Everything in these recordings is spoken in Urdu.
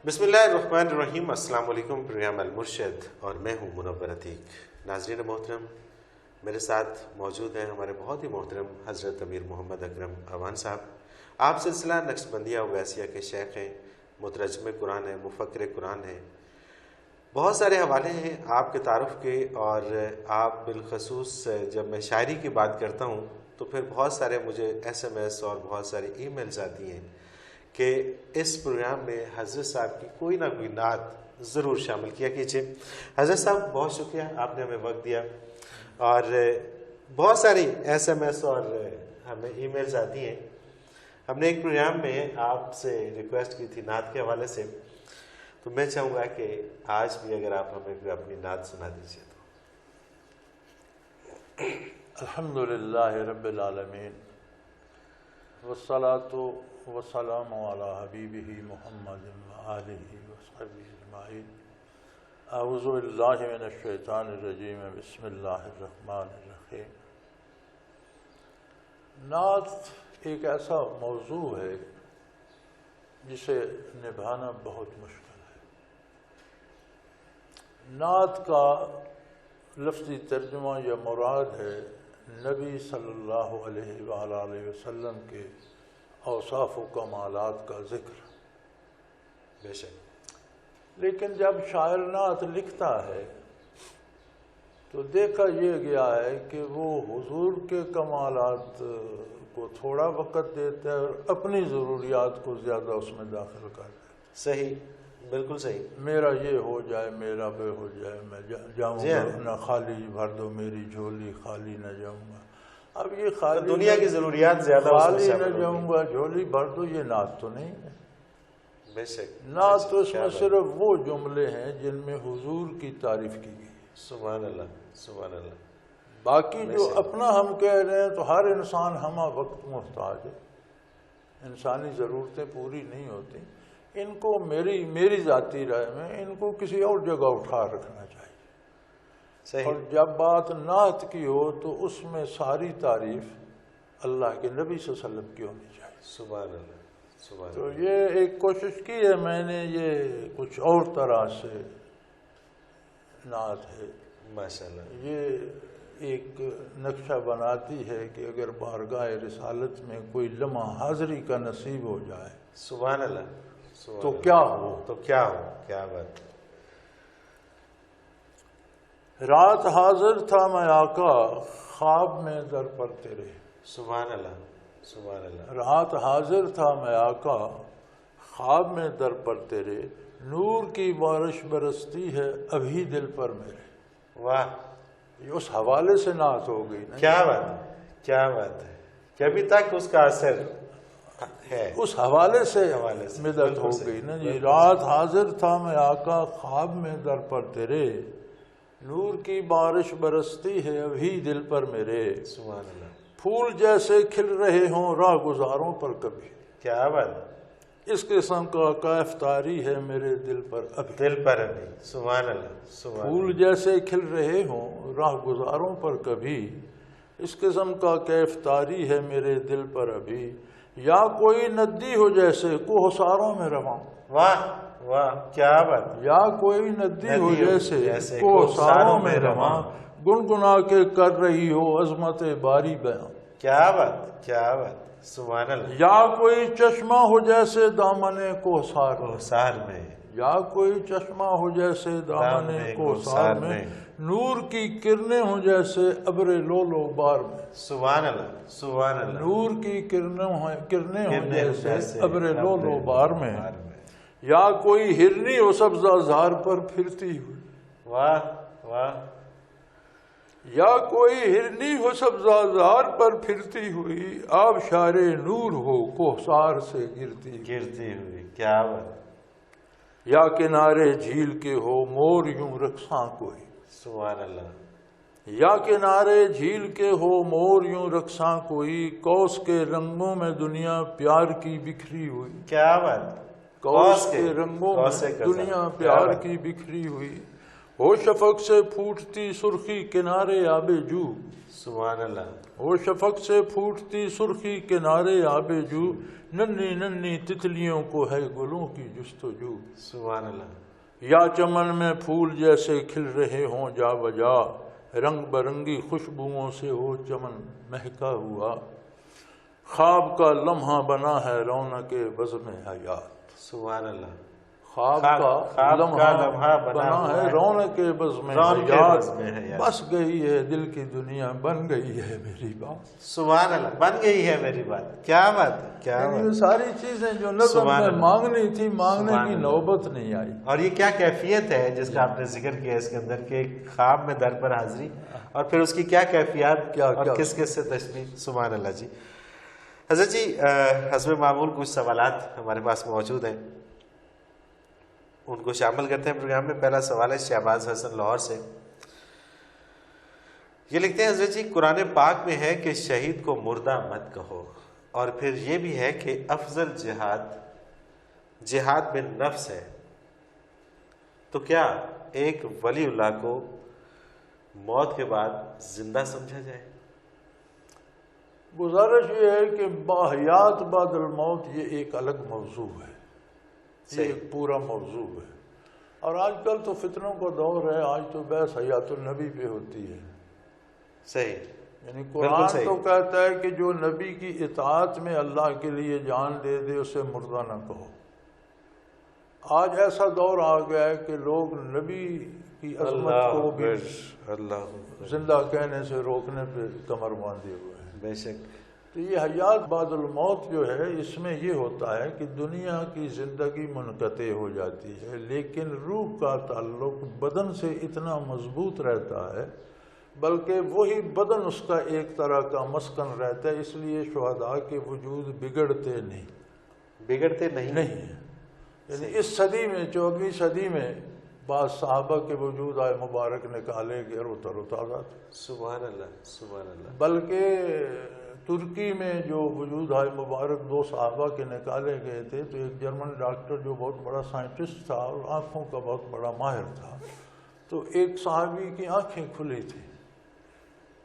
بسم اللہ الرحمن الرحیم۔ السلام علیکم، پروگرام المرشد اور میں ہوں منور عتیق۔ ناظرین محترم، میرے ساتھ موجود ہیں ہمارے بہت ہی محترم حضرت امیر محمد اکرم اعوان صاحب۔ آپ سلسلہ نقشبندیہ اویسیہ کے شیخ ہیں، مترجم قرآن ہیں، مفکر قرآن ہیں۔ بہت سارے حوالے ہیں آپ کے تعارف کے، اور آپ بالخصوص جب میں شاعری کی بات کرتا ہوں تو پھر بہت سارے مجھے SMS اور بہت ساری ای میلز آتی ہیں کہ اس پروگرام میں حضرت صاحب کی کوئی نہ کوئی نعت ضرور شامل کیا کیجیے۔ حضرت صاحب بہت شکریہ، آپ نے ہمیں وقت دیا، اور بہت ساری SMS اور ہمیں ای میلز آتی ہیں۔ ہم نے ایک پروگرام میں آپ سے ریکویسٹ کی تھی نعت کے حوالے سے، تو میں چاہوں گا کہ آج بھی اگر آپ ہمیں کوئی اپنی نعت سنا دیجیے تو۔ الحمدللہ رب العالمین والصلاة والسلام علی حبیبہ محمد وآلہ وصحبہ اجمعین۔ اعوذ باللہ من الشیطان الرجیم، بسم اللہ الرحمن الرحیم۔ نعت ایک ایسا موضوع ہے جسے نبھانا بہت مشکل ہے۔ نعت کا لفظی ترجمہ یا مراد ہے نبی صلی اللہ علیہ وآلہ وسلم کے اوصاف و کمالات کا ذکر۔ بے شک۔ لیکن جب شاعر نعت لکھتا ہے تو دیکھا یہ گیا ہے کہ وہ حضور کے کمالات کو تھوڑا وقت دیتا ہے اور اپنی ضروریات کو زیادہ اس میں داخل کرتا ہے۔ صحیح، بالکل صحیح۔ میرا یہ ہو جائے، میرا وہ ہو جائے، میں جاؤں گا نہ خالی بھر دو میری جھولی، خالی نہ جاؤں گا۔ اب یہ خالی دنیا کی ضروریات زیادہ، خالی نہ جاؤں گا جھولی بھر دو، یہ نعت تو نہیں ہے۔ بے شک۔ نعت تو اس میں صرف وہ جملے ہیں جن میں حضور کی تعریف کی گئی۔ سبحان اللہ، سبحان اللہ۔ باقی جو اپنا ہم کہہ رہے ہیں تو ہر انسان ہمہ وقت محتاج ہے، انسانی ضرورتیں پوری نہیں ہوتی۔ ان کو میری ذاتی رائے میں ان کو کسی اور جگہ اٹھا رکھنا چاہیے۔ اور جب بات نعت کی ہو تو اس میں ساری تعریف اللہ کے نبی صلی اللہ علیہ وسلم کی ہونی چاہیے۔ سبحان اللہ، سبحان تو اللہ۔ یہ ایک کوشش کی ہے میں نے، یہ کچھ اور طرح سے نعت ہے۔ ماشاءاللہ۔ یہ ایک نقشہ بناتی ہے کہ اگر بارگاہ رسالت میں کوئی لمحہ حاضری کا نصیب ہو جائے سبحان اللہ، تو کیا ہو۔ تو کیا ہو، کیا بات۔ رات حاضر تھا میں آقا، خواب میں در پر تیرے۔ سبحان اللہ، سبحان اللہ۔ رات حاضر تھا میں آقا، خواب میں در پر تیرے، نور کی بارش برستی ہے ابھی دل پر میرے۔ واہ، یہ اس حوالے سے نعت ہو گئی نا۔ کیا بات ہے، کیا بات ہے کہ ابھی تک اس کا اثر ہے، اس حوالے سے مدد ہو گئی نا جی۔ رات حاضر تھا میں آقا، خواب میں در پر تیرے، نور کی بارش برستی ہے ابھی دل پر میرے، سبحان اللہ۔ پھول جیسے کھل رہے ہوں راہ گزاروں پر کبھی، کیا بات، اس قسم کا کیف طاری ہے میرے دل پر ابھی۔ دل پر ابھی، سبحان اللہ، سبحان اللہ۔ پھول جیسے کھل رہے ہوں راہ گزاروں پر کبھی، اس قسم کا کیف طاری ہے میرے دل پر ابھی، یا کوئی ندی ہو جیسے کوہساروں میں رواں۔ واہ واہ، کیا بات۔ یا کوئی ندی ہو جیسے کوہساروں میں رواں، گنگنا کے کر رہی ہو عظمت باری بیاں۔ کیا بات، کیا بات، سبحان اللہ۔ یا کوئی چشمہ ہو جیسے دامن کوہسار کوثر میں، یا کوئی چشمہ ہو جیسے دامن کوثر میں، نور کی کرنیں ہوں جیسے ابر لولو بار میں۔ سبحان اللہ، سبحان اللہ۔ نور کی کرنیں ہوں جیسے ابر لولو بار میں، یا کوئی ہرنی ہو سبزہ زار پر پھرتی ہوئی۔ واہ واہ۔ یا کوئی ہرنی ہو سبزہ زار پر پھرتی ہوئی، آبشار نور ہو کوثر سے گرتی ہوئی، کیا بات۔ یا کنارے جھیل کے ہو مور یوں رقصاں کوئی۔ سبحان اللہ۔ یا کنارے جھیل کے ہو مور یوں رقصاں کوئی، کوس کے رنگوں میں دنیا پیار کی بکھری ہوئی۔ کیا بات۔ کوس کے رنگوں میں دنیا پیار کی بکھری ہوئی، ہو شفق سے پھوٹتی سرخی کنارے آب جو، سبحان اللہ. ہو شفق سے پھوٹتی سرخی کنارے آب جو، ننھی ننھی تتلیوں کو ہے گلوں کی جستجو. سبحان اللہ. یا چمن میں پھول جیسے کھل رہے ہوں جا بجا، رنگ برنگی خوشبوؤں سے ہو چمن مہکا ہوا، خواب کا لمحہ بنا ہے رونق بزم حیات. سبحان اللہ. خواب کا لمحہ بنا ہے رونق بزم حیات، بس گئی ہے دل کی دنیا بن گئی ہے میری بات. سبحان اللہ. بن گئی ہے میری بات. کیا بات ہے، کیا بات. یہ ساری چیزیں جو نظم میں مانگنی تھی مانگنے کی نوبت نہیں آئی. اور یہ کیا کیفیت ہے جس کا آپ نے ذکر کیا اس کے اندر، کہ خواب میں در پر حاضری، اور پھر اس کی کیا کیفیات اور کس کس سے تشبیہ. سبحان اللہ جی. حضرت جی حسب معمول کچھ سوالات ہمارے پاس موجود ہیں، ان کو شامل کرتے ہیں پروگرام میں. پہلا سوال ہے شہباز حسن لاہور سے. یہ لکھتے ہیں حضرت جی قرآن پاک میں ہے کہ شہید کو مردہ مت کہو، اور پھر یہ بھی ہے کہ افضل جہاد بن نفس ہے، تو کیا ایک ولی اللہ کو موت کے بعد زندہ سمجھا جائے؟ گزارش یہ ہے کہ باحیات بعد الموت یہ ایک الگ موضوع ہے، یہ ایک پورا موضوع ہے. اور آج کل تو فتنوں کا دور ہے، آج تو بحث حیات النبی پہ ہوتی ہے. صحیح. یعنی قرآن تو کہتا ہے کہ جو نبی کی اطاعت میں اللہ کے لیے جان دے دے اسے مردہ نہ کہو. آج ایسا دور آ گیا ہے کہ لوگ نبی کی عظمت کو بھی زندہ کہنے سے روکنے پہ کمر باندھے ہوئے ہیں. بے شک. تو یہ حیات بعد الموت جو ہے اس میں یہ ہوتا ہے کہ دنیا کی زندگی منقطع ہو جاتی ہے، لیکن روح کا تعلق بدن سے اتنا مضبوط رہتا ہے، بلکہ وہی بدن اس کا ایک طرح کا مسکن رہتا ہے. اس لیے شہداء کے وجود بگڑتے نہیں. یعنی اس صدی میں 14ویں صدی میں بعض صحابہ کے وجود آئے مبارک نکالے گئے اور تر و تازہ تھے. سبحان اللہ. سبحان اللہ. بلکہ ترکی میں جو وجود آئے مبارک 2 صحابہ کے نکالے گئے تھے، تو ایک جرمن ڈاکٹر جو بہت بڑا سائنٹسٹ تھا اور آنکھوں کا بہت بڑا ماہر تھا، تو ایک صحابی کی آنکھیں کھلی تھی.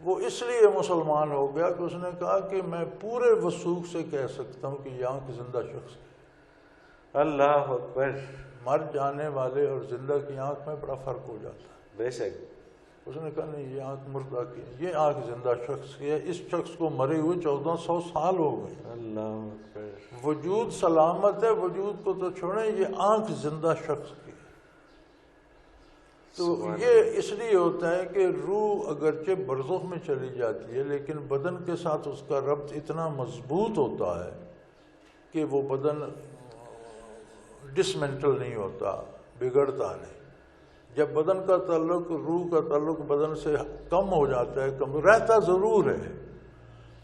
وہ اس لیے مسلمان ہو گیا کہ اس نے کہا کہ میں پورے وثوق سے کہہ سکتا ہوں کہ یہ آنکھ زندہ شخص کی. اللہ اکبر. مر جانے والے اور زندہ کی آنکھ میں بڑا فرق ہو جاتا ہے. بے شک. اس نے کہا نہیں، یہ آنکھ مردہ کی ہے، یہ آنکھ زندہ شخص کی ہے. اس شخص کو مرے ہوئے 1400 سال ہو گئے. اللہ اکبر. وجود سلامت ہے، وجود کو تو چھوڑیں، یہ آنکھ زندہ شخص کی ہے. تو یہ اس لیے ہوتا ہے کہ روح اگرچہ برزخ میں چلی جاتی ہے، لیکن بدن کے ساتھ اس کا ربط اتنا مضبوط ہوتا ہے کہ وہ بدن ڈسمنٹل نہیں ہوتا، بگڑتا نہیں. جب بدن کا تعلق، روح کا تعلق بدن سے کم ہو جاتا ہے، کم رہتا ضرور ہے.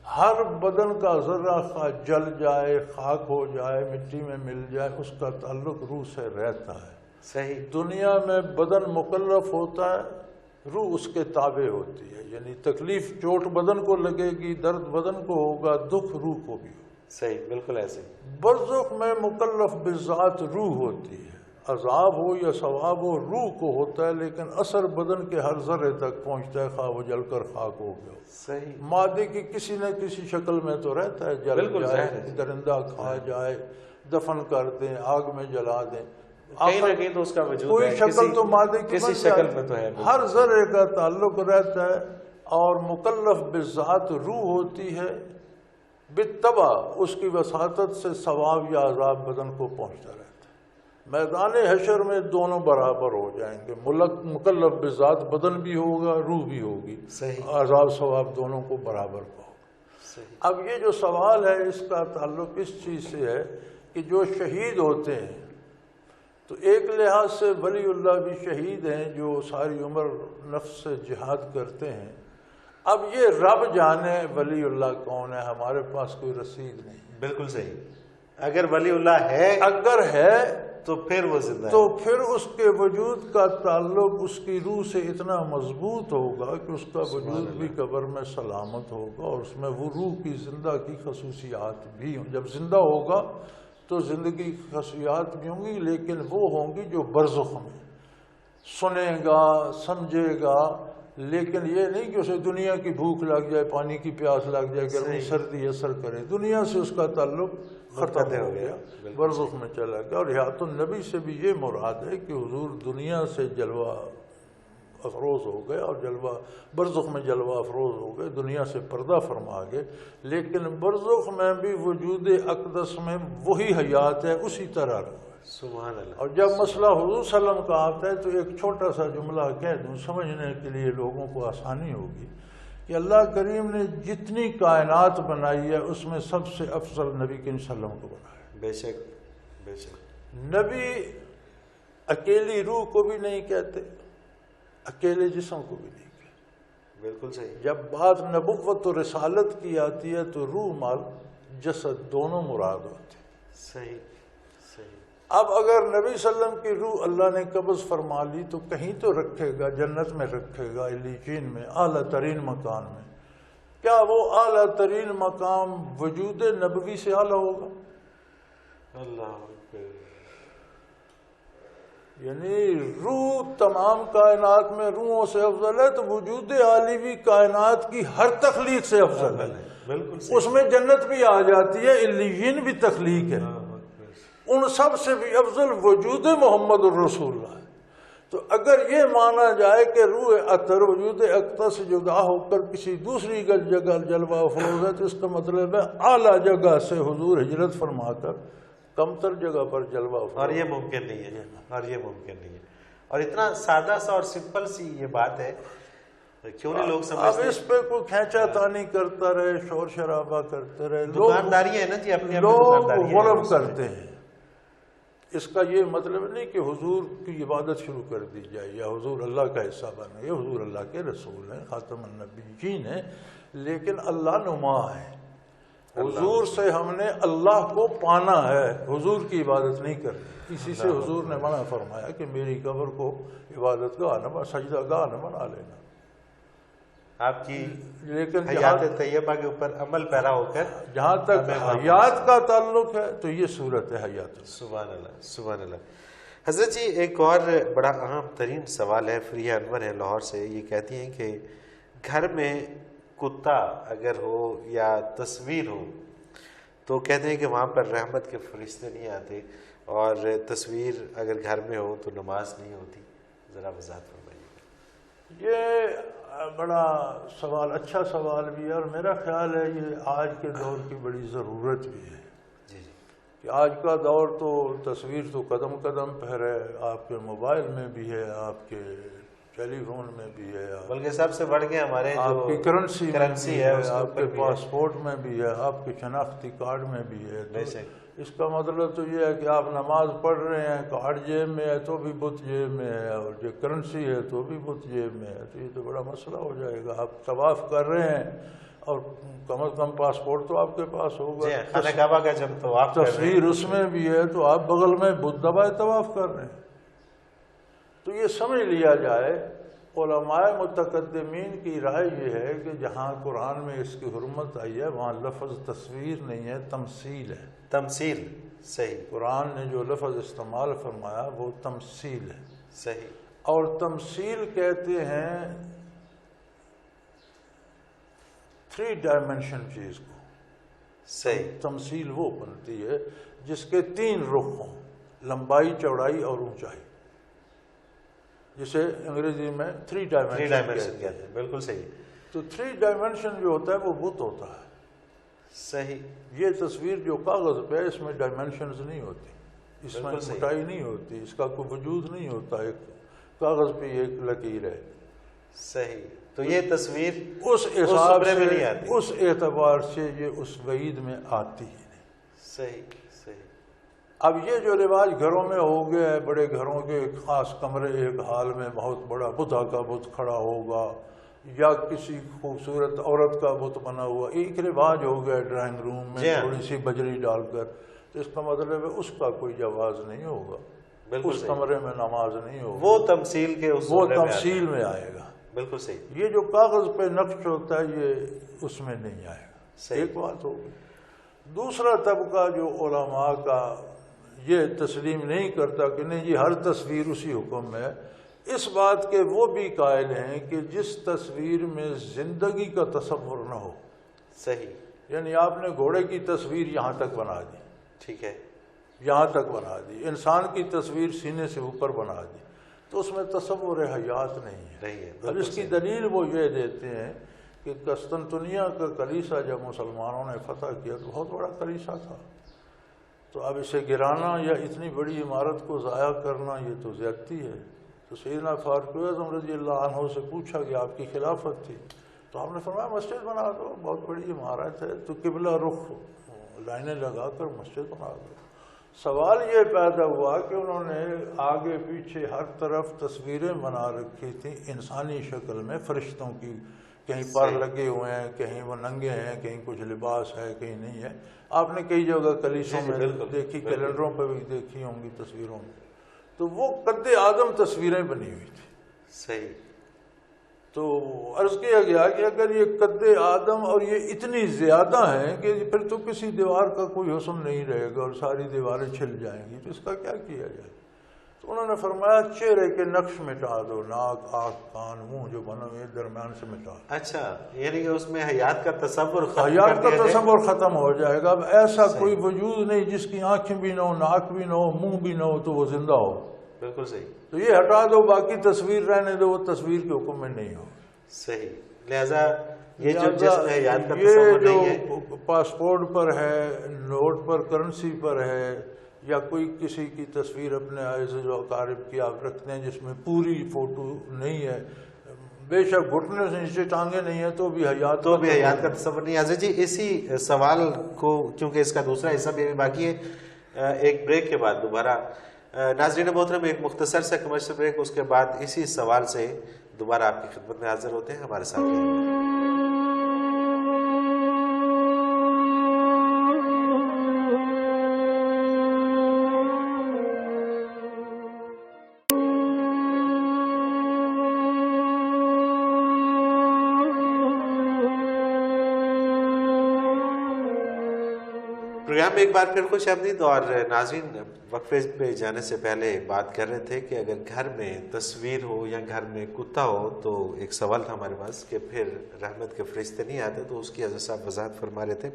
ہر بدن کا ذرہ خواہ جل جائے، خاک ہو جائے، مٹی میں مل جائے، اس کا تعلق روح سے رہتا ہے. صحیح. دنیا میں بدن مکلف ہوتا ہے، روح اس کے تابع ہوتی ہے. یعنی تکلیف چوٹ بدن کو لگے گی، درد بدن کو ہوگا، دکھ روح کو بھی ہوگا. صحیح، بالکل ایسے. برزخ میں مکلف بذات روح ہوتی ہے. عذاب ہو یا ثواب ہو روح کو ہوتا ہے، لیکن اثر بدن کے ہر ذرے تک پہنچتا ہے، خواہ وہ جل کر خاک ہو گیا. صحیح. مادے کی کسی نہ کسی شکل میں تو رہتا ہے، جل جائے، درندہ کھا جائے، دفن کر دیں، آگ میں جلا دیں، کہیں نہ کہیں تو اس کا وجود کوئی ہے، شکل تو مادے کی کسی شکل میں تو ہے. ہر ذرے کا تعلق رہتا ہے. اور مکلف بذات روح ہوتی ہے، بالطبع اس کی وساطت سے ثواب یا عذاب بدن کو پہنچتا رہتا ہے. میدان حشر میں دونوں برابر ہو جائیں گے. مکلف بذات بدن بھی ہوگا، روح بھی ہوگی. صحیح. عذاب ثواب دونوں کو برابر ہوگا. اب یہ جو سوال ہے اس کا تعلق اس چیز سے ہے کہ جو شہید ہوتے ہیں تو ایک لحاظ سے ولی اللہ بھی شہید ہیں جو ساری عمر نفس سے جہاد کرتے ہیں. اب یہ رب جانے ولی اللہ کون ہے، ہمارے پاس کوئی رسید نہیں. بالکل صحیح. اگر ولی اللہ ہے، اگر ہے تو پھر وہ زندہ ہے. تو پھر اس کے وجود کا تعلق اس کی روح سے اتنا مضبوط ہوگا کہ اس کا وجود بھی قبر میں سلامت ہوگا، اور اس میں وہ روح کی زندہ کی خصوصیات بھی ہوں. جب زندہ ہوگا تو زندگی کی خصوصیات بھی ہوں گی، لیکن وہ ہوں گی جو برزخ میں. سنے گا سمجھے گا، لیکن یہ نہیں کہ اسے دنیا کی بھوک لگ جائے، پانی کی پیاس لگ جائے، گرمی سردی اثر کرے، دنیا سے اس کا تعلق ختم ہو گیا، برزخ میں چلا گیا۔ اور حیات النبی سے بھی یہ مراد ہے کہ حضور دنیا سے جلوہ افروز ہو گئے اور جلوہ برزخ میں جلوہ افروز ہو گئے، دنیا سے پردہ فرما گئے، لیکن برزخ میں بھی وجود اقدس میں وہی حیات ہے، اسی طرح رہا۔ سبحان اللہ۔ اور جب مسئلہ حضور صلی اللہ علیہ وسلم کا آتا ہے تو ایک چھوٹا سا جملہ کہہ دوں سمجھنے کے لیے لوگوں کو آسانی ہوگی کہ اللہ کریم نے جتنی کائنات بنائی ہے اس میں سب سے افضل نبی کریم صلی اللہ علیہ وسلم کو بنایا۔ بے شک بے شک۔ نبی اکیلی روح کو بھی نہیں کہتے، اکیلے جسم کو بھی نہیں کہتے۔ بالکل صحیح۔ جب بات نبوت و رسالت کی آتی ہے تو روح مال جسد دونوں مراد ہوتے ہیں۔ صحیح صحیح۔ اب اگر نبی صلی اللہ علیہ وسلم کی روح اللہ نے قبض فرما لی تو کہیں تو رکھے گا، جنت میں رکھے گا، علیین میں، اعلیٰ ترین مکان میں۔ کیا وہ اعلیٰ ترین مقام وجود نبوی سے اعلیٰ ہوگا؟ اللہ، یعنی روح تمام کائنات میں روحوں سے افضل ہے تو وجود عالیوی کائنات کی ہر تخلیق سے افضل ہے۔ بالکل اس میں جنت بھی آ جاتی ہے، علیین بھی تخلیق ہے، ان سب سے بھی افضل وجود محمد الرسول اللہ ہے۔ تو اگر یہ مانا جائے کہ روح اطہر وجود اقدس سے جدا ہو کر کسی دوسری جگہ جلوہ افروز ہے تو اس کا مطلب ہے اعلیٰ جگہ سے حضور ہجرت فرما کر کمتر جگہ پر جلوہ افروز۔ اور یہ ممکن نہیں ہے، اور یہ ممکن نہیں ہے، اور اتنا سادہ سا اور سمپل سی یہ بات ہے، کیوں نہیں لوگ سمجھتے؟ اب اس پہ کوئی کھینچا تانی کرتا رہے، شور شرابہ کرتے رہے، دکانداری ہے نا جی، اپنی لوگ غلط کرتے ہیں۔ اس کا یہ مطلب نہیں کہ حضور کی عبادت شروع کر دی جائے یا حضور اللہ کا حصہ بنے، یہ حضور اللہ کے رسول ہیں، خاتم النبیین ہیں، لیکن اللہ نما ہے۔ حضور سے ہم نے اللہ کو پانا ہے، حضور کی عبادت نہیں کرنی۔ اسی سے حضور نے منع فرمایا کہ میری قبر کو عبادت گاہ نہ، سجدہ گاہ نہ بنا لینا۔ آپ کی لیکن حیات طیبہ کے اوپر عمل پیرا ہو کر جہاں تک حیات کا تعلق ہے تو یہ صورت ہے حیات۔ سبحان اللہ سبحان اللہ۔ حضرت جی ایک اور بڑا اہم ترین سوال ہے، فریہ انور ہے لاہور سے، یہ کہتی ہیں کہ گھر میں کتا اگر ہو یا تصویر ہو تو کہتے ہیں کہ وہاں پر رحمت کے فرشتے نہیں آتے، اور تصویر اگر گھر میں ہو تو نماز نہیں ہوتی، ذرا وضاحت فرمائیے۔ یہ بڑا سوال، اچھا سوال بھی ہے، اور میرا خیال ہے یہ آج کے دور کی بڑی ضرورت بھی ہے۔ جی جی، کہ آج کا دور تو تصویر تو قدم قدم پہ ہے، آپ کے موبائل میں بھی ہے، آپ کے ٹیلی فون میں بھی ہے، بلکہ سب سے بڑھ کے ہمارے آپ کی کرنسی ہے، آپ کے پاسپورٹ میں بھی ہے، آپ کے شناختی کارڈ میں بھی ہے۔ اس کا مطلب تو یہ ہے کہ آپ نماز پڑھ رہے ہیں، کارڈ جیب میں ہے تو بھی بت جیب میں ہے، اور جو کرنسی ہے تو بھی بت جیب میں ہے، تو یہ تو بڑا مسئلہ ہو جائے گا۔ آپ طواف کر رہے ہیں اور کم از کم پاسپورٹ تو آپ کے پاس ہوگا، خانہ کعبہ کا جب تو آپ تصویر اس میں بھی ہے تو آپ بغل میں بت دبائے طواف کر رہے ہیں۔ تو یہ سمجھ لیا جائے، علماء متقدمین کی رائے یہ ہے کہ جہاں قرآن میں اس کی حرمت آئی ہے وہاں لفظ تصویر نہیں ہے، تمثیل ہے۔ تمثیل، صحیح۔ قرآن نے جو لفظ استعمال فرمایا وہ تمثیل ہے، صحیح۔ اور تمثیل کہتے ہیں 3 ڈائمینشن چیز کو۔ صحیح۔ تمثیل وہ بنتی ہے جس کے 3 رخ ہوں، لمبائی، چوڑائی اور اونچائی، جسے انگریزی میں 3 ڈائمینشن کہتے ہیں۔ بالکل صحیح۔ تو 3 ڈائمینشن جو ہوتا ہے وہ بت ہوتا ہے۔ صحیح۔ یہ تصویر جو کاغذ پہ ہے اس میں ڈائمینشنز نہیں ہوتی، اس میں موٹائی نہیں ہوتی، اس کا کوئی وجود نہیں ہوتا، ایک کاغذ پہ ایک لکیر ہے۔ صحیح۔ تو یہ تصویر اس حساب سے نہیں آتی، اس اعتبار سے یہ اس وعید میں آتی ہی نہیں۔ صحیح صحیح۔ اب یہ جو رواج گھروں میں ہو گیا ہے، بڑے گھروں کے ایک خاص کمرے، ایک ہال میں بہت بڑا بدھا کا بت کھڑا ہوگا یا کسی خوبصورت عورت کا بت بنا ہوا، ایک رواج ہو گیا ڈرائنگ روم میں تھوڑی سی بجری ڈال کر، تو اس کا مطلب ہے اس کا کوئی جواز نہیں ہوگا، اس کمرے میں نماز نہیں ہوگی، وہ تمثیل کے وہ تمثیل میں آئے گا۔ بالکل صحیح۔ یہ جو کاغذ پہ نقش ہوتا ہے یہ اس میں نہیں آئے گا، ایک بات ہوگی۔ دوسرا طبقہ جو علماء کا یہ تسلیم نہیں کرتا کہ نہیں جی ہر تصویر اسی حکم میں ہے، اس بات کے وہ بھی قائل ہیں کہ جس تصویر میں زندگی کا تصور نہ ہو. صحیح. یعنی آپ نے گھوڑے کی تصویر یہاں تک بنا دی, ٹھیک ہے, یہاں تک بنا دی, انسان کی تصویر سینے سے اوپر بنا دی, تو اس میں تصور حیات نہیں ہے. اب اس کی دلیل وہ یہ دیتے ہیں کہ قسطنطنیہ کا کلیسا جب مسلمانوں نے فتح کیا تو بہت بڑا کلیسا تھا, تو اب اسے گرانا یا اتنی بڑی عمارت کو ضائع کرنا یہ تو زیادتی ہے. تو سیدنا فاروق اعظم رضی اللہ عنہ سے پوچھا کہ آپ کی خلافت تھی, تو آپ نے فرمایا مسجد بنا دو, بہت بڑی عمارت ہے تو قبلہ رخ لائنیں لگا کر مسجد بنا دو. سوال یہ پیدا ہوا کہ انہوں نے آگے پیچھے ہر طرف تصویریں بنا رکھی تھیں انسانی شکل میں فرشتوں کی, کہیں پر لگے ہوئے ہیں, کہیں وہ ننگے ہیں, کہیں کچھ لباس ہے, کہیں نہیں ہے. آپ نے کئی جگہ کلیسوں میں دیکھی, کیلنڈروں پہ بھی دیکھی ہوں گی تصویروں میں, تو وہ قد آدم تصویریں بنی ہوئی تھی. صحیح. تو عرض کیا گیا کہ اگر یہ قد آدم اور یہ اتنی زیادہ ہیں کہ پھر تو کسی دیوار کا کوئی حسن نہیں رہے گا اور ساری دیواریں چھل جائیں گی, تو اس کا کیا کیا جائے؟ تو انہوں نے فرمایا چہرے کے نقش مٹا دو, ناک, آنکھ, کان, منہ جو بنے ہوئے درمیان سے مٹا دو. اچھا, یعنی کہ اس میں حیات کا تصور ختم ہو جائے گا. اب ایسا کوئی وجود نہیں جس کی آنکھیں بھی نہ ہو, ناک بھی نہ ہو, منہ بھی نہ ہو, تو وہ زندہ ہو. بالکل صحیح. تو یہ ہٹا دو, باقی تصویر رہنے دو, وہ تصویر کے حکم میں نہیں ہو. صحیح. لہذا یہ جو جسم ہے حیات کا تصور نہیں ہے, جو پاسپورٹ پر ہے, نوٹ پر, کرنسی پر ہے, یا کوئی کسی کی تصویر اپنے عزیز و اقارب کی آپ رکھتے ہیں جس میں پوری فوٹو نہیں ہے, بے شک گھٹنے سے نیچے ٹانگیں نہیں ہیں, تو بھی حیات کا تصور نہیں. حضرت جی اسی سوال کو, کیونکہ اس کا دوسرا حصہ بھی باقی ہے, ایک بریک کے بعد دوبارہ ناظرین محترم ایک مختصر سا کمرشل بریک, اس کے بعد اسی سوال سے دوبارہ آپ کی خدمت میں حاضر ہوتے ہیں. ہمارے ساتھ رہیے. پروگرام میں ایک بار پھر خوش آمدید. اور ناظرین وقفے پہ جانے سے پہلے بات کر رہے تھے کہ اگر گھر میں تصویر ہو یا گھر میں کتا ہو, تو ایک سوال تھا ہمارے پاس کہ پھر رحمت کے فرشتے نہیں آتے, تو اس کی حضرت صاحب وضاحت فرما رہے تھے.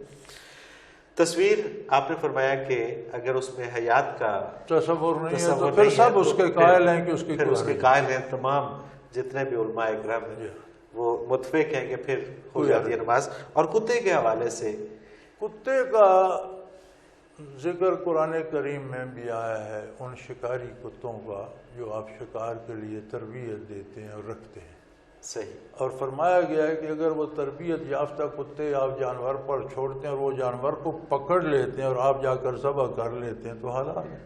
تصویر آپ نے فرمایا کہ اگر اس میں حیات کا تصور نہیں ہے تو پھر سب اس کے قائل ہیں کہ اس کے قائل ہیں. تمام جتنے بھی علماء اکرام ہیں وہ متفق ہیں کہ پھر ہو جاتی ہے نماز. اور کتے کے حوالے سے, کتے کا ذکر قرآن کریم میں بھی آیا ہے, ان شکاری کتوں کا جو آپ شکار کے لیے تربیت دیتے ہیں اور رکھتے ہیں. صحیح. اور فرمایا گیا ہے کہ اگر وہ تربیت یافتہ کتے آپ جانور پر چھوڑتے ہیں اور وہ جانور کو پکڑ لیتے ہیں اور آپ جا کر ذبح کر لیتے ہیں تو حلال ہے.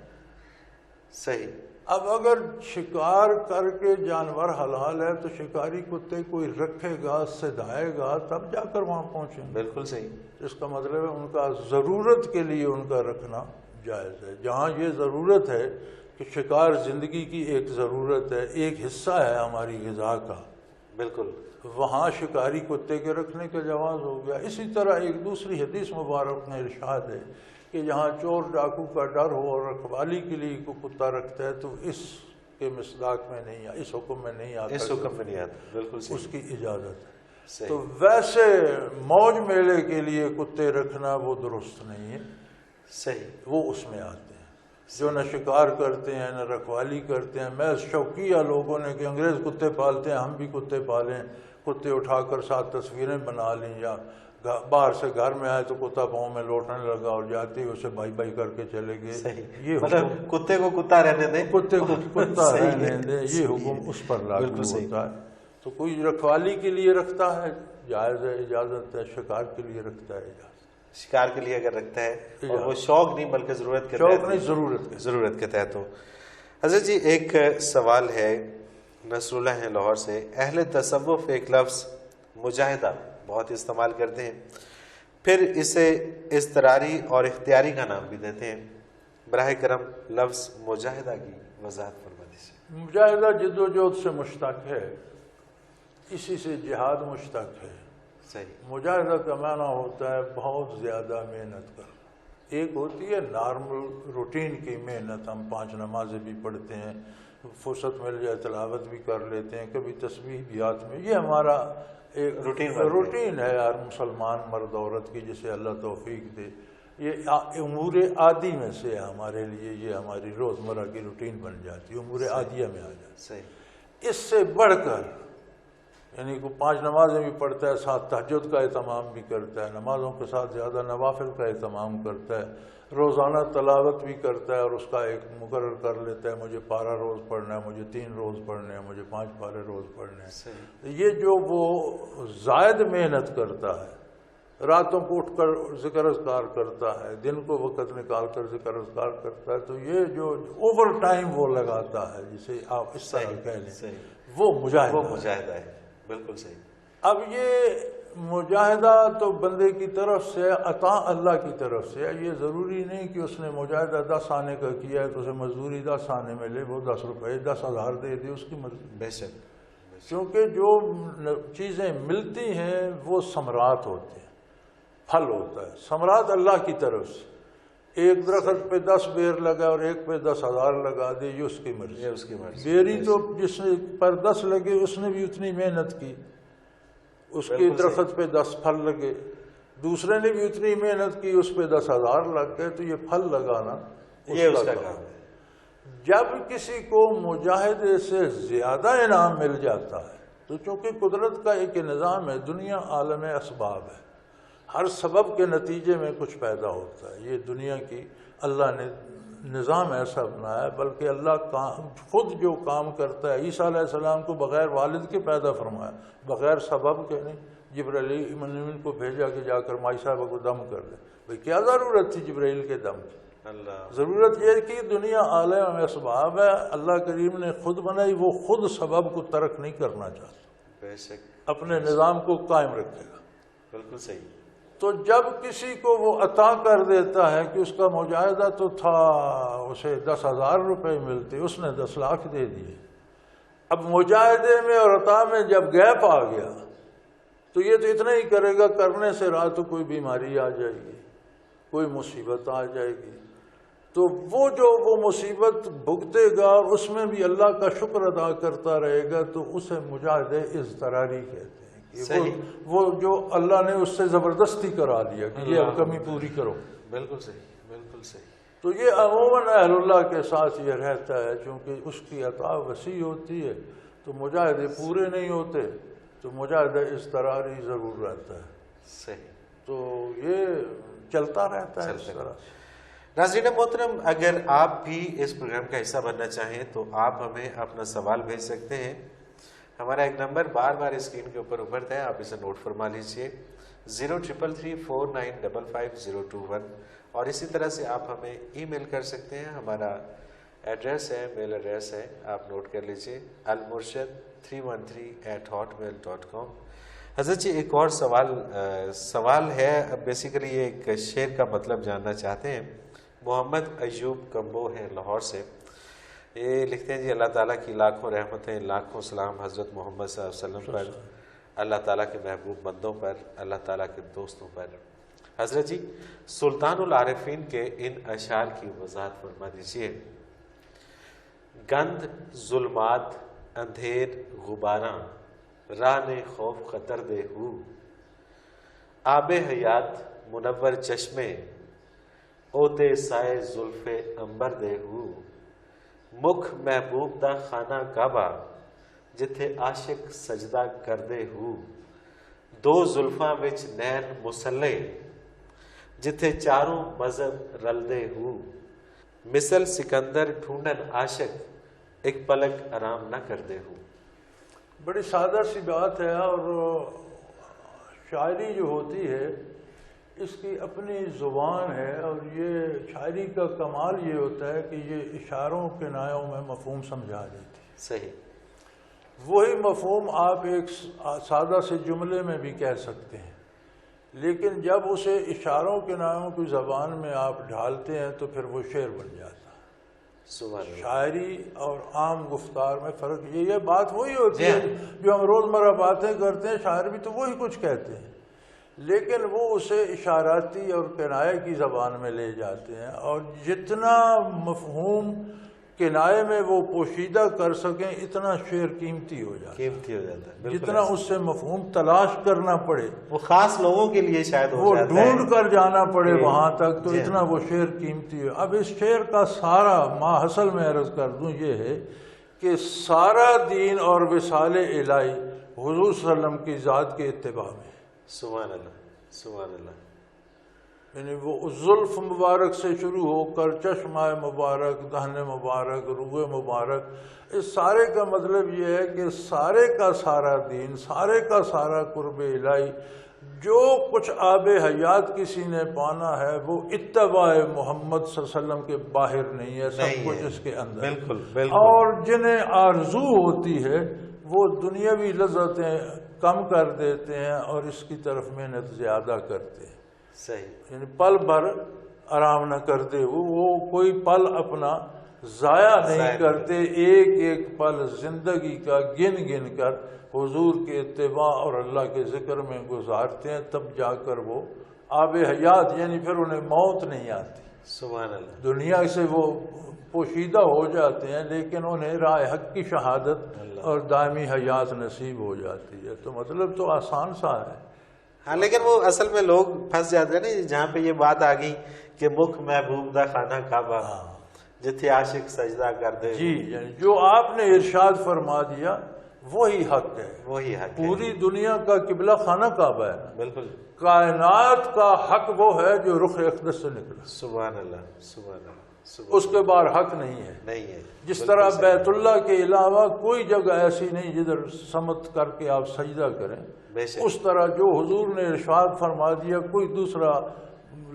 صحیح. اب اگر شکار کر کے جانور حلال ہے تو شکاری کتے کوئی رکھے گا, سدھائے گا, تب جا کر وہاں پہنچیں. بالکل صحیح. اس کا مطلب ہے ان کا ضرورت کے لیے ان کا رکھنا جائز ہے. جہاں یہ ضرورت ہے کہ شکار زندگی کی ایک ضرورت ہے, ایک حصہ ہے ہماری غذا کا, بالکل, وہاں شکاری کتے کے رکھنے کا جواز ہو گیا. اسی طرح ایک دوسری حدیث مبارک میں ارشاد ہے کہ جہاں چور ڈاکو کا ڈر ہو اور رکھوالی کے لیے کوئی کتا رکھتا ہے تو اس کے مصداق میں نہیں, اس حکم میں نہیں آتا, اس حکم میں نہیں آتا. بالکل صحیح. اس کی اجازت ہے. تو ویسے موج میلے کے لیے کتے رکھنا وہ درست نہیں ہے. صحیح. وہ اس میں آتے ہیں جو نہ شکار کرتے ہیں نہ رکھوالی کرتے ہیں. میں شوقیہ لوگوں نے کہ انگریز کتے پالتے ہیں, ہم بھی کتے پالیں, کتے اٹھا کر ساتھ تصویریں بنا لیں, یا باہر سے گھر میں آئے تو کتا پاؤں میں لوٹنے لگا اور جاتے ہی اسے بائی بائی کر کے چلے گئے. یہ مطلب کتے کو کتا رہنے دیں, کتے کو کتا رہنے دیں, یہ حکم اس پر لاگو ہوتا ہے. تو کوئی رکھوالی کے لیے رکھتا ہے جائز ہے, اجازت ہے. شکار کے لیے رکھتا ہے اجازت. شکار کے لیے اگر رکھتا ہے اور وہ شوق نہیں بلکہ ضرورت کے شوق نہیں, ضرورت کے تحت ہو. حضرت جی ایک سوال ہے, نصر اللہ ہیں لاہور سے. اہل تصوف ایک لفظ مجاہدہ بہت استعمال کرتے ہیں, پھر اسے اضطراری اور اختیاری کا نام بھی دیتے ہیں. براہ کرم لفظ مجاہدہ کی وضاحت فرما دیجیے. مجاہدہ جد و جہد سے مشتق ہے, اسی سے جہاد مشتق ہے. صحیح. مجاہدہ کا معنی ہوتا ہے بہت زیادہ محنت کرنا. ایک ہوتی ہے نارمل روٹین کی محنت، ہم 5 نمازیں بھی پڑھتے ہیں، فرصت مل جائے تلاوت بھی کر لیتے ہیں، کبھی تسبیح بھی ہاتھ میں، یہ ہمارا ایک روٹین ہے ہر مسلمان مرد عورت کی، جسے اللہ توفیق دے۔ یہ امور عادی میں سے ہمارے لیے یہ ہماری روزمرہ کی روٹین بن جاتی ہے، امور عادیہ میں آ جاتی ہے۔ اس سے بڑھ کر یعنی کوئی 5 نمازیں بھی پڑھتا ہے، ساتھ تہجد کا اہتمام بھی کرتا ہے، نمازوں کے ساتھ زیادہ نوافل کا اہتمام کرتا ہے، روزانہ تلاوت بھی کرتا ہے اور اس کا ایک مقرر کر لیتا ہے، مجھے پارہ روز پڑھنا ہے، مجھے 3 روز پڑھنے ہیں، مجھے 5 پارے روز پڑھنے ہیں۔ یہ جو وہ زائد محنت کرتا ہے، راتوں کو اٹھ کر ذکر اذکار کرتا ہے، دن کو وقت نکال کر ذکر اذکار کرتا ہے، تو یہ جو اوور ٹائم وہ لگاتا ہے، جسے آپ اس طرح کہہ لیں، وہ مجاہدہ ہے۔ بالکل صحیح۔ اب یہ مجاہدہ تو بندے کی طرف سے، عطا اللہ کی طرف سے ہے۔ یہ ضروری نہیں کہ اس نے مجاہدہ 10 آنے کا کیا ہے تو اسے مزدوری 10 آنے میں لے، وہ 10 روپے 10,000 دے دے، اس کی مرضی۔ بے شک۔ کیونکہ جو چیزیں ملتی ہیں وہ ثمرات ہوتے ہیں، پھل ہوتا ہے، ثمرات اللہ کی طرف سے۔ ایک درخت پہ 10 بیر لگا اور ایک پہ 10,000 لگا دے، یہ اس کی مرضی۔ بیری تو جس پر 10 لگے اس نے بھی اتنی محنت کی، اس کے درخت پہ 10 پھل لگے، دوسرے نے بھی اتنی محنت کی، اس پہ 10,000 لگ گئے، تو یہ پھل لگانا اس کا کام ہے۔ جب کسی کو مجاہدے سے زیادہ انعام مل جاتا ہے تو چونکہ قدرت کا ایک نظام ہے، دنیا عالم اسباب ہے، ہر سبب کے نتیجے میں کچھ پیدا ہوتا ہے۔ یہ دنیا کی اللہ نے نظام ایسا بنایا ہے، بلکہ اللہ خود جو کام کرتا ہے، عیسیٰ علیہ السلام کو بغیر والد کے پیدا فرمایا، بغیر سبب کے نہیں۔ جبرائیل امین کو بھیجا کہ جا کر مائی صاحبہ کو دم کر دے، بھئی کیا ضرورت تھی جبرائیل کے دم کی؟ ضرورت یہ کہ دنیا عالم اسباب ہے، اللہ کریم نے خود بنائی، وہ خود سبب کو ترک نہیں کرنا چاہتا، بے شک اپنے نظام کو قائم رکھے گا۔ بالکل صحیح۔ تو جب کسی کو وہ عطا کر دیتا ہے کہ اس کا مجاہدہ تو تھا، اسے 10,000 روپے ملتے، اس نے 10 لاکھ دے دیے، اب مجاہدے میں اور عطا میں جب گیپ آ گیا تو یہ تو اتنا ہی کرے گا، کرنے سے رات کو کوئی بیماری آ جائے گی، کوئی مصیبت آ جائے گی، تو وہ مصیبت بھگتے گا اور اس میں بھی اللہ کا شکر ادا کرتا رہے گا، تو اسے مجاہدے اضطراری کہتے ہیں۔ وہ جو اللہ نے اس سے زبردستی کرا دیا کہ یہ اب کمی پوری کرو۔ بالکل صحیح، بالکل صحیح۔ تو یہ عموماً اہل اللہ کے ساتھ یہ رہتا ہے، چونکہ اس کی عطا وسیع ہوتی ہے تو مجاہدے پورے نہیں ہوتے، تو مجاہدہ اضطراری ضرور رہتا ہے۔ صحیح۔ تو یہ چلتا رہتا ہے اس طرح۔ ناظرین محترم، اگر آپ بھی اس پروگرام کا حصہ بننا چاہیں تو آپ ہمیں اپنا سوال بھیج سکتے ہیں۔ ہمارا ایک نمبر بار بار اسکرین کے اوپر ابھرتا ہے، آپ اسے نوٹ فرما لیجئے، 033349555021، اور اسی طرح سے آپ ہمیں ای میل کر سکتے ہیں۔ ہمارا ایڈریس ہے، میل ایڈریس ہے، آپ نوٹ کر لیجئے، almurshid313@hotmail.com۔ حضرت جی ایک اور سوال ہے، بیسیکلی یہ ایک شعر کا مطلب جاننا چاہتے ہیں۔ محمد ایوب کمبو ہیں لاہور سے، یہ لکھتے ہیں جی اللہ تعالیٰ کی لاکھوں رحمتیں، لاکھوں سلام حضرت محمد صلی اللہ علیہ وسلم پر، اللہ تعالیٰ کے محبوب بندوں پر، اللہ تعالیٰ کے دوستوں پر۔ حضرت جی سلطان العارفین کے ان اشعار کی وضاحت فرما دیجیے۔ گند ظلمات اندھیر غباراں، راہ خوف خطر دے ہو، آب حیات منور چشمے، اوتے سائے زلف امبر دے ہو، مکھ محبوب دا خانہ کعبہ، جتھے عاشق سجدہ کردے ہو، دو زلفاں وچ نین مسلے، جتھے چاروں مذہب رلدے ہو، مثل سکندر ڈھونڈن عاشق، ایک پلک آرام نہ کردے ہو۔ بڑی سادہ سی بات ہے، اور شاعری جو ہوتی ہے اس کی اپنی زبان ہے، اور یہ شاعری کا کمال یہ ہوتا ہے کہ یہ اشاروں کنایوں میں مفہوم سمجھا دیتی ہے۔ صحیح۔ وہی مفہوم آپ ایک سادہ سے جملے میں بھی کہہ سکتے ہیں، لیکن جب اسے اشاروں کنایوں کی زبان میں آپ ڈھالتے ہیں تو پھر وہ شعر بن جاتا ہے۔ شاعری اور عام گفتار میں فرق یہ بات وہی ہوتی ہے جو ہم روزمرہ باتیں کرتے ہیں، شاعر بھی تو وہی کچھ کہتے ہیں، لیکن وہ اسے اشاراتی اور کنایے کی زبان میں لے جاتے ہیں، اور جتنا مفہوم کنایے میں وہ پوشیدہ کر سکیں اتنا شعر قیمتی ہو جاتا ہے، جتنا اس سے مفہوم تلاش کرنا پڑے، وہ خاص لوگوں کے لیے شاید وہ ڈھونڈ کر جانا پڑے وہاں تک، تو اتنا وہ شعر قیمتی ہے۔ اب اس شعر کا سارا ماحصل میں عرض کر دوں یہ ہے کہ سارا دین اور وصال الہی حضور صلی اللہ علیہ وسلم کی ذات کے اتباع میں۔ سبحان اللہ، سبحان اللہ۔ یعنی وہ زلف مبارک سے شروع ہو کر چشمہ مبارک، دہن مبارک، روح مبارک، اس سارے کا مطلب یہ ہے کہ سارے کا سارا دین، سارے کا سارا قرب الہی، جو کچھ آب حیات کسی نے پانا ہے وہ اتباع محمد صلی اللہ علیہ وسلم کے باہر نہیں ہے، سب کچھ اس کے اندر۔ بالکل بالکل۔ اور جنہیں آرزو ہوتی ہے وہ دنیاوی لذتیں کم کر دیتے ہیں اور اس کی طرف محنت زیادہ کرتے ہیں۔ صحیح۔ یعنی پل بھر آرام نہ کرتے، وہ کوئی پل اپنا ضائع نہیں کرتے، ایک ایک پل زندگی کا گن گن کر حضور کے اتباع اور اللہ کے ذکر میں گزارتے ہیں، تب جا کر وہ آب حیات، یعنی پھر انہیں موت نہیں آتی۔ سبحان اللہ۔ دنیا سے وہ پوشیدہ ہو جاتے ہیں لیکن انہیں راہ حق کی شہادت اور دائمی حیات نصیب ہو جاتی ہے۔ تو مطلب تو آسان سا ہے۔ ہاں، لیکن وہ اصل میں لوگ پھنس جاتے ہیں نا، جہاں پہ یہ بات آ گئی کہ مکھ محبوب دا خانہ کعبہ جتھے عاشق سجدہ کر دے۔ جی، یعنی جو آپ نے ارشاد فرما دیا وہی حق ہے، وہی حق ہے۔ پوری دنیا کا قبلہ خانہ کعبہ ہے، بالکل۔ کائنات کا حق وہ ہے جو رخ اقدس سے نکلا، سبحان اللہ، سبحان اللہ۔ اس کے بعد حق نہیں ہے۔ نہیں ہے۔ جس طرح بیت اللہ کے علاوہ کوئی جگہ ایسی نہیں جدھر سمت کر کے آپ سجدہ کریں، اس طرح جو حضور نے ارشاد فرما دیا کوئی دوسرا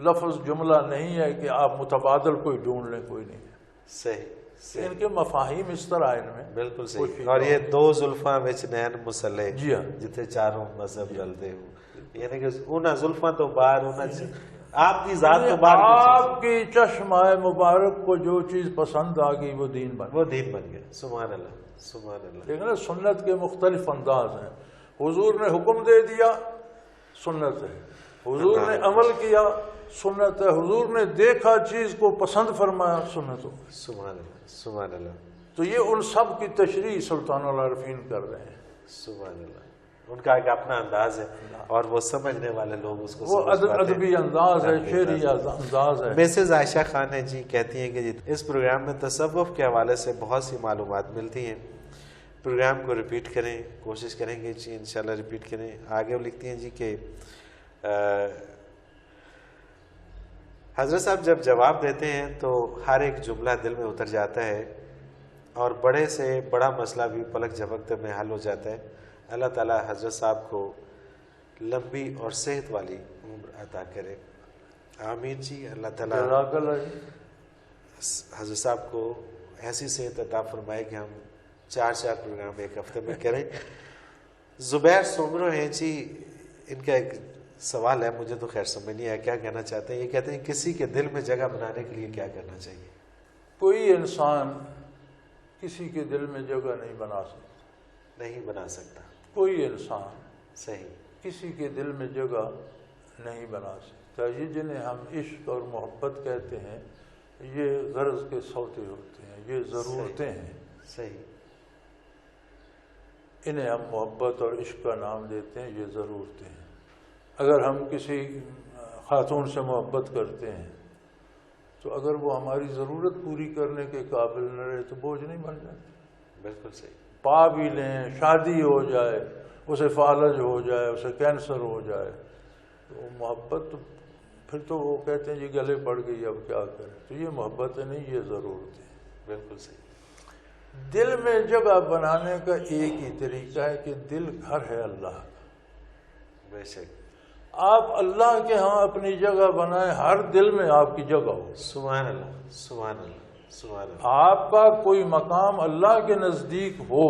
لفظ جملہ نہیں ہے کہ آپ متبادل کوئی ڈھونڈ لیں، کوئی نہیں ہے۔ صحیح۔ ان کے مفاہیم اس طرح ان میں بالکل صحیح۔ اور یہ دو زلفاں وچ نین مسلے، جی ہاں، جتھے چاروں مذہب جلتے ہو، یعنی کہ انہاں زلفاں تو باہر، انہاں آپ کی ذات تو باہر، آپ کی چشمہ مبارک کو جو چیز پسند آ گئی وہ دین بن گیا۔ سبحان اللہ، سبحان اللہ۔ لیکن سنت کے مختلف انداز ہیں۔ حضور نے حکم دے دیا، سنت ہے۔ حضور نے عمل کیا، سنت ہے۔ حضور نے دیکھا چیز کو پسند فرمایا، سنت ہو۔ سبحان اللہ، سبحان اللہ۔ تو یہ ان سب کی تشریح سلطان العارفین کر رہے ہیں۔ سبحان اللہ۔ ان کا ایک اپنا انداز ہے اور وہ سمجھنے والے لوگ اس کو وہ ادبی انداز ہے، شعری انداز ہے۔ مسز عائشہ خان ہے جی، کہتی ہیں کہ اس پروگرام میں تصوف کے حوالے سے بہت سی معلومات ملتی ہیں، پروگرام کو ریپیٹ کریں، کوشش کریں گے جی انشاءاللہ ریپیٹ کریں۔ آگے وہ لکھتی ہیں جی کہ حضرت صاحب جب جواب دیتے ہیں تو ہر ایک جملہ دل میں اتر جاتا ہے اور بڑے سے بڑا مسئلہ بھی پلک جھپکتے میں حل ہو جاتا ہے۔ اللہ تعالیٰ حضرت صاحب کو لمبی اور صحت والی عمر عطا کرے، آمین جی۔ اللہ تعالیٰ حضرت صاحب کو ایسی صحت عطا فرمائے کہ ہم 4 پروگرام ایک ہفتے میں کریں۔ زبیر سومرو ہیں جی، ان کا ایک سوال ہے، مجھے تو خیر سمجھ نہیں آیا کیا کہنا چاہتے ہیں۔ یہ کہتے ہیں کسی کے دل میں جگہ بنانے کے لیے کیا کرنا چاہیے؟ کوئی انسان کسی کے دل میں جگہ نہیں بنا سکتا، نہیں بنا سکتا کوئی انسان صحیح کسی کے دل میں جگہ نہیں بنا سکتا۔ یہ جنہیں ہم عشق اور محبت کہتے ہیں یہ غرض کے سوتے ہوتے ہیں، یہ ضرورتیں ہیں۔ صحیح۔ انہیں ہم محبت اور عشق کا نام دیتے ہیں، یہ ضرورتیں ہیں۔ اگر ہم کسی خاتون سے محبت کرتے ہیں تو اگر وہ ہماری ضرورت پوری کرنے کے قابل نہ رہے تو بوجھ نہیں بن جاتی۔ بالکل صحیح۔ پا بھی لیں، شادی ہو جائے، اسے فالج ہو جائے، اسے کینسر ہو جائے، تو محبت تو پھر تو وہ کہتے ہیں یہ گلے پڑ گئی اب کیا کریں۔ تو یہ محبت نہیں، یہ ضرورت ہے۔ بالکل صحیح۔ دل میں جگہ بنانے کا ایک ہی طریقہ ہے کہ دل گھر ہے اللہ کا۔ بے شک۔ آپ اللہ کے ہاں اپنی جگہ بنائیں، ہر دل میں آپ کی جگہ ہو۔ سبحان اللہ، سبحان اللہ، سبحان اللہ۔ آپ کا کوئی مقام اللہ کے نزدیک ہو،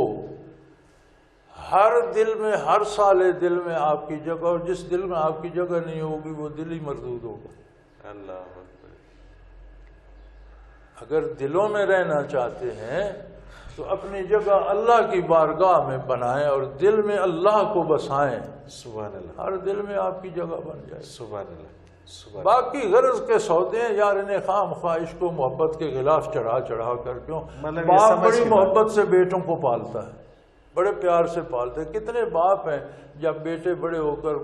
ہر دل میں، ہر سالے دل میں آپ کی جگہ، اور جس دل میں آپ کی جگہ نہیں ہوگی وہ دل ہی مردود ہوگا۔ اللہ اکبر۔ اگر دلوں میں رہنا چاہتے ہیں تو اپنی جگہ اللہ کی بارگاہ میں بنائیں اور دل میں اللہ کو بسائیں. سبحان اللہ. ہر دل میں آپ کی جگہ بن جائے. سبحان اللہ. باقی غرض کے سودے ہیں یار، انہیں خام خواہش کو محبت کے خلاف چڑھا کر کیوں. باپ بڑی محبت سے بیٹوں کو پالتا ہے، بڑے پیار سے پالتے ہیں. کتنے باپ ہیں جب بیٹے بڑے ہو کر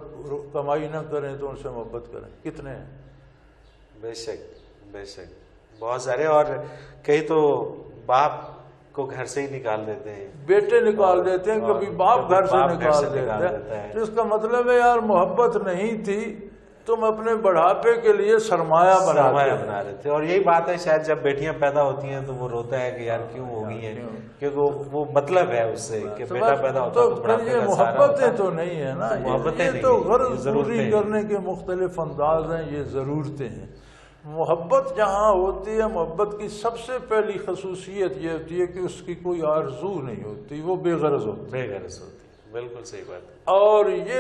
کمائی نہ کریں تو ان سے محبت کریں، کتنے ہیں؟ بے شک بے شک، بہت سارے. اور کئی تو باپ کو گھر سے ہی نکال دیتے ہیں، بیٹے نکال دیتے ہیں، کبھی باپ گھر سے نکال دیتے ہیں. تو اس کا مطلب ہے یار محبت نہیں تھی، تم اپنے بڑھاپے کے لیے سرمایہ بنا رہے تھے. اور یہی بات ہے شاید جب بیٹیاں پیدا ہوتی ہیں تو وہ روتا ہے کہ یار کیوں ہو گئی ہیں، کیونکہ وہ مطلب ہے اس سے کہ بیٹا پیدا ہوتا تو یہ محبتیں تو نہیں ہے نا، یہ تو غرض پوری کرنے کے مختلف انداز ہیں، یہ ضرورتیں ہیں. محبت جہاں ہوتی ہے، محبت کی سب سے پہلی خصوصیت یہ ہوتی ہے کہ اس کی کوئی آرزو نہیں ہوتی، وہ بے غرض ہوتی. بے غرض ہوتی، بالکل صحیح بات ہے. اور یہ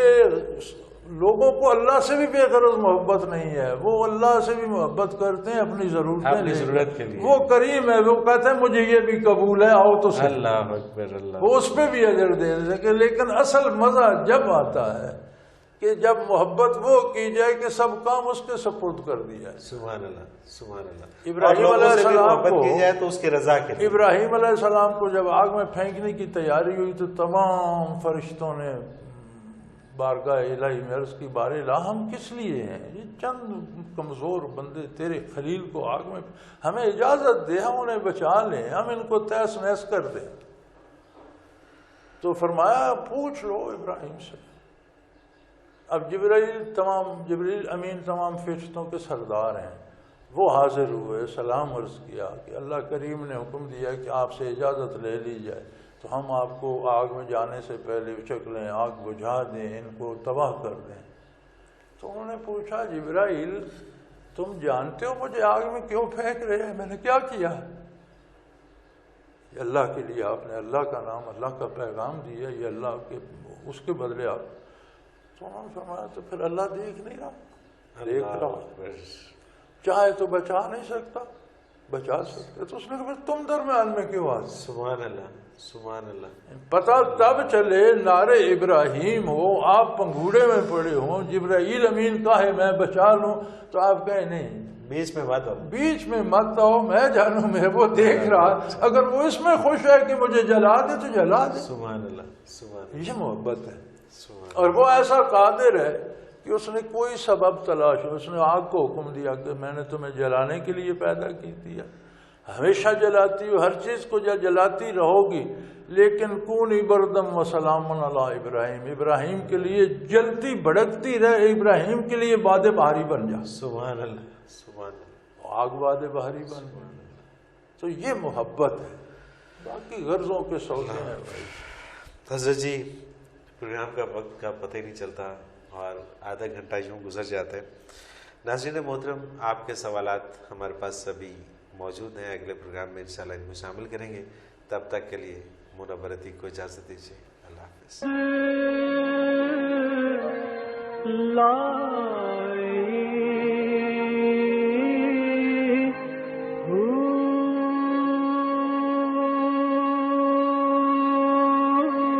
لوگوں کو اللہ سے بھی بے غرض محبت نہیں ہے، وہ اللہ سے بھی محبت کرتے ہیں اپنی ضرورت کے لیے. وہ کریم ہے، وہ کہتے ہیں مجھے یہ بھی قبول ہے، آؤ تو صحیح. اللہ اکبر. اللہ وہ اس پہ بھی اجر دے سکے. لیکن اصل مزہ جب آتا ہے کہ جب محبت وہ کی جائے کہ سب کام اس کے سپرد کر دیا. سبحان اللہ سبحان اللہ. ابراہیم علیہ السلام کو کی جائے تو اس کے رضا کے لیے. ابراہیم علیہ السلام کو جب آگ میں پھینکنے کی تیاری ہوئی تو تمام فرشتوں نے بارگاہ الہی میں عرض کی، بار الہ ہم کس لیے ہیں؟ یہ چند کمزور بندے تیرے خلیل کو آگ میں، ہمیں اجازت دے، ہم انہیں بچا لیں، ہم ان کو تیس نیس کر دیں. تو فرمایا پوچھ لو ابراہیم سے. اب جبریل امین تمام فرشتوں کے سردار ہیں، وہ حاضر ہوئے، سلام عرض کیا کہ اللہ کریم نے حکم دیا کہ آپ سے اجازت لے لی جائے تو ہم آپ کو آگ میں جانے سے پہلے اچک لیں، آگ بجھا دیں، ان کو تباہ کر دیں. تو انہوں نے پوچھا جبرائیل تم جانتے ہو مجھے آگ میں کیوں پھینک رہے ہیں؟ میں نے کیا کیا؟ یہ اللہ کے لیے آپ نے اللہ کا نام، اللہ کا پیغام دیا، یہ اللہ کے اس کے بدلے آپ. تو انہوں نے فرمایا تو پھر اللہ دیکھ نہیں رہا؟ دیکھ رہا، چاہے تو بچا نہیں سکتا، بچا سکتے. تو اس نے کہا تم درمیان میں کیوں آ؟ سبحان اللہ سبحان اللہ. پتہ تب چلے نعرے ابراہیم ہو، آپ پنگوڑے میں پڑے ہوں، جبرائیل امین کہے میں بچا لوں تو آپ کہیں نہیں، بیچ میں مت آؤ، بیچ میں مت آؤ، میں جانوں میں وہ دیکھ رہا، اگر وہ اس میں خوش ہے کہ مجھے جلا دے تو جلا دے. سبحان اللہ سبحان اللہ. یہ محبت ہے. اور وہ ایسا قادر ہے کہ اس نے کوئی سبب تلاش، اس نے آگ کو حکم دیا کہ میں نے تمہیں جلانے کے لیے پیدا کی دیا، ہمیشہ جلاتی ہو، ہر چیز کو جلاتی رہو گی، لیکن کونی بردم و سلام علی ابراہیم، ابراہیم کے لیے جلتی بھڑکتی رہے، ابراہیم کے لیے باد بہاری بن جا. سبحان اللہ سبحان اللہ. آگ باد بہاری بن جائے. تو یہ محبت ہے، باقی غرضوں کے سودے ہیں. حضرت جی پروگرام کا وقت کا پتہ ہی نہیں چلتا اور آدھا گھنٹہ یوں گزر جاتا ہے. ناظرین محترم، آپ کے سوالات ہمارے پاس سبھی موجود ہیں، اگلے پروگرام میں انشاءاللہ ان کو شامل کریں گے. تب تک کے لیے منور عتیق کو اجازت دیجیے. اللہ حافظ.